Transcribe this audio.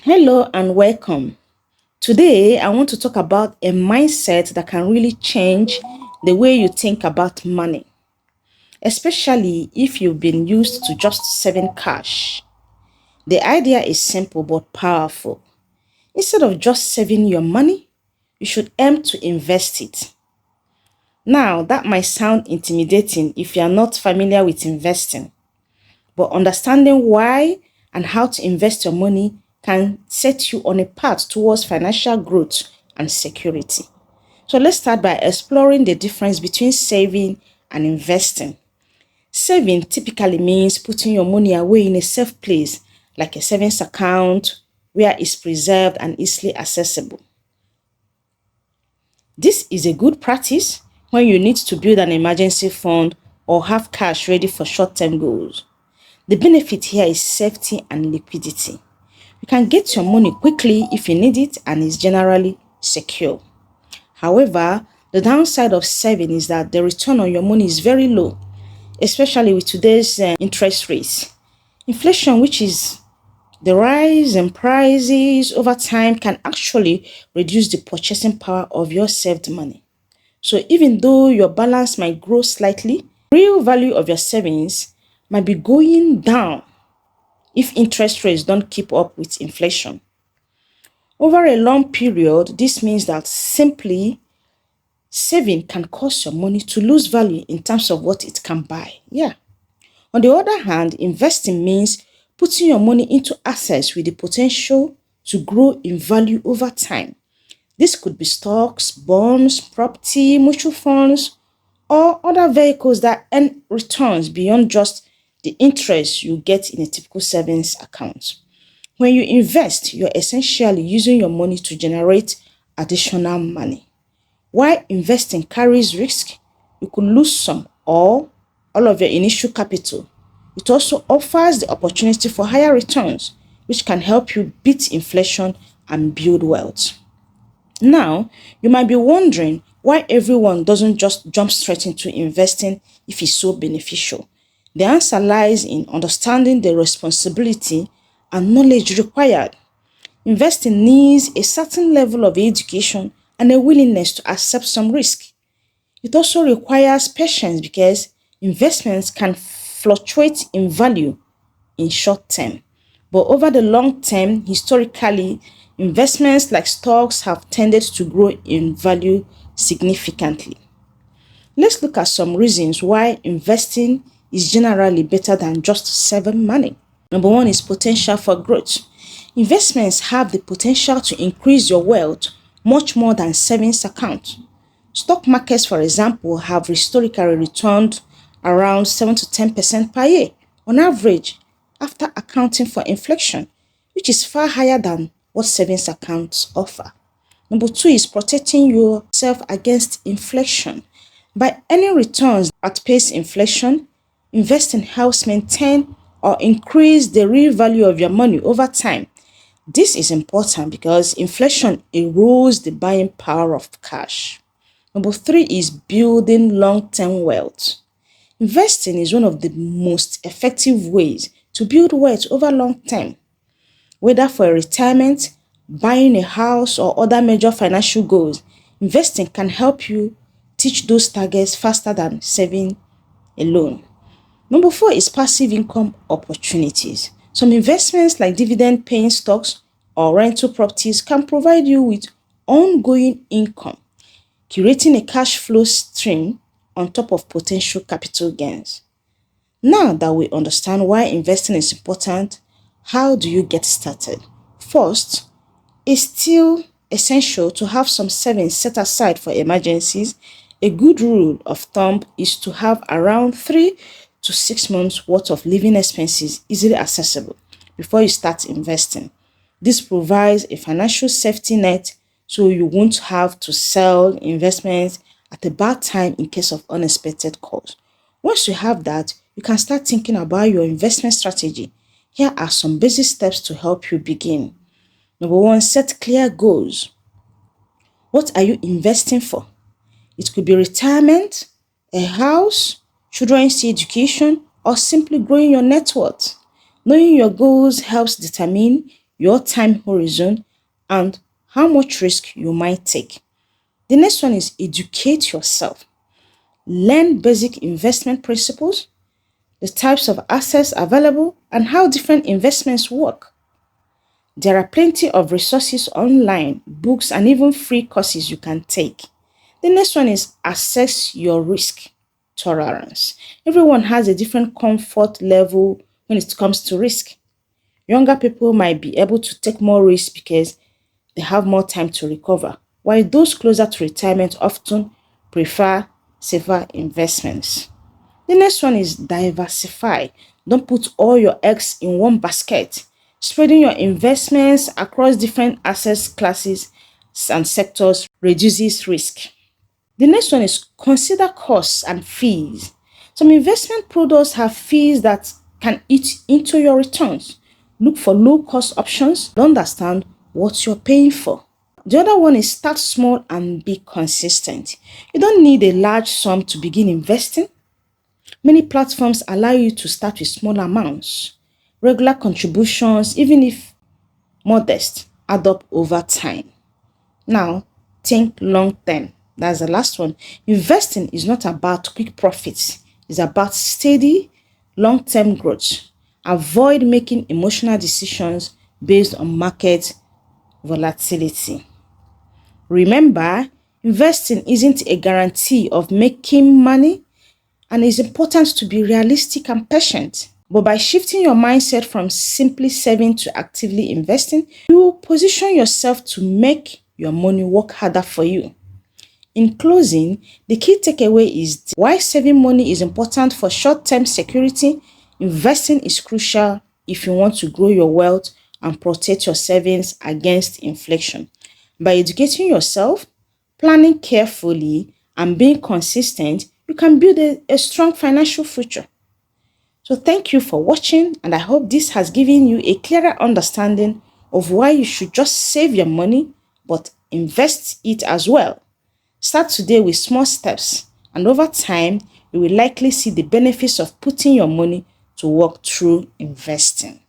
Hello and welcome. Today, I want to talk about a mindset that can really change the way you think about money, especially if you've been used to just saving cash. The idea is simple but powerful. Instead of just saving your money, you should aim to invest it. Now, that might sound intimidating if you are not familiar with investing, but understanding why and how to invest your money can set you on a path towards financial growth and security. So let's start by exploring the difference between saving and investing. Saving typically means putting your money away in a safe place, like a savings account, where it's preserved and easily accessible. This is a good practice when you need to build an emergency fund or have cash ready for short-term goals. The benefit here is safety and liquidity. You can get your money quickly if you need it and is generally secure. However, the downside of saving is that the return on your money is very low, especially with today's interest rates. Inflation, which is the rise in prices over time, can actually reduce the purchasing power of your saved money. So even though your balance might grow slightly, real value of your savings might be going down if interest rates don't keep up with inflation. Over a long period, this means that simply saving can cause your money to lose value in terms of what it can buy. Yeah. On the other hand, investing means putting your money into assets with the potential to grow in value over time. This could be stocks, bonds, property, mutual funds, or other vehicles that earn returns beyond just the interest you get in a typical savings account. When you invest, you're essentially using your money to generate additional money. While investing carries risk, you could lose some or all of your initial capital. It also offers the opportunity for higher returns, which can help you beat inflation and build wealth. Now, you might be wondering why everyone doesn't just jump straight into investing if it's so beneficial. The answer lies in understanding the responsibility and knowledge required. Investing needs a certain level of education and a willingness to accept some risk. It also requires patience because investments can fluctuate in value in short term. But over the long term, historically, investments like stocks have tended to grow in value significantly. Let's look at some reasons why investing is generally better than just saving money. Number one is potential for growth. Investments have the potential to increase your wealth much more than savings accounts. Stock markets, for example, have historically returned around 7 to 10% per year on average after accounting for inflation, which is far higher than what savings accounts offer. Number two is protecting yourself against inflation. By earning returns that outpace inflation, investing helps maintain or increase the real value of your money over time. This is important because inflation erodes the buying power of cash. Number three is building long-term wealth. Investing is one of the most effective ways to build wealth over long term. Whether for retirement, buying a house, or other major financial goals, investing can help you reach those targets faster than saving alone. Number four is passive income opportunities. Some investments like dividend paying stocks or rental properties can provide you with ongoing income, curating a cash flow stream on top of potential capital gains. Now that we understand why investing is important, how do you get started? First, it's still essential to have some savings set aside for emergencies. A good rule of thumb is to have around 3 to 6 months worth of living expenses easily accessible before you start investing. This provides a financial safety net so you won't have to sell investments at a bad time in case of unexpected costs. Once you have that, you can start thinking about your investment strategy. Here are some basic steps to help you begin. Number one, set clear goals. What are you investing for? It could be retirement, a house, children's education, or simply growing your net worth. Knowing your goals helps determine your time horizon, and how much risk you might take. The next one is educate yourself. Learn basic investment principles, the types of assets available, and how different investments work. There are plenty of resources online, books, and even free courses you can take. The next one is assess your risk tolerance. Everyone has a different comfort level when it comes to risk. Younger people might be able to take more risk because they have more time to recover, while those closer to retirement often prefer safer investments. The next one is diversify. Don't put all your eggs in one basket. Spreading your investments across different asset classes and sectors reduces risk. The next one is consider costs and fees. Some investment products have fees that can eat into your returns. Look for low cost options to understand what you're paying for. The other one is start small and be consistent. You don't need a large sum to begin investing. Many platforms allow you to start with small amounts. Regular contributions, even if modest, add up over time. Now, think long term. That's the last one. Investing is not about quick profits. It's about steady, long-term growth. Avoid making emotional decisions based on market volatility. Remember, investing isn't a guarantee of making money, and it's important to be realistic and patient. But by shifting your mindset from simply saving to actively investing, you position yourself to make your money work harder for you. In closing, the key takeaway is why saving money is important for short-term security. Investing is crucial if you want to grow your wealth and protect your savings against inflation. By educating yourself, planning carefully, and being consistent, you can build a strong financial future. So thank you for watching, and I hope this has given you a clearer understanding of why you should just save your money but invest it as well. Start today with small steps, and over time, you will likely see the benefits of putting your money to work through investing.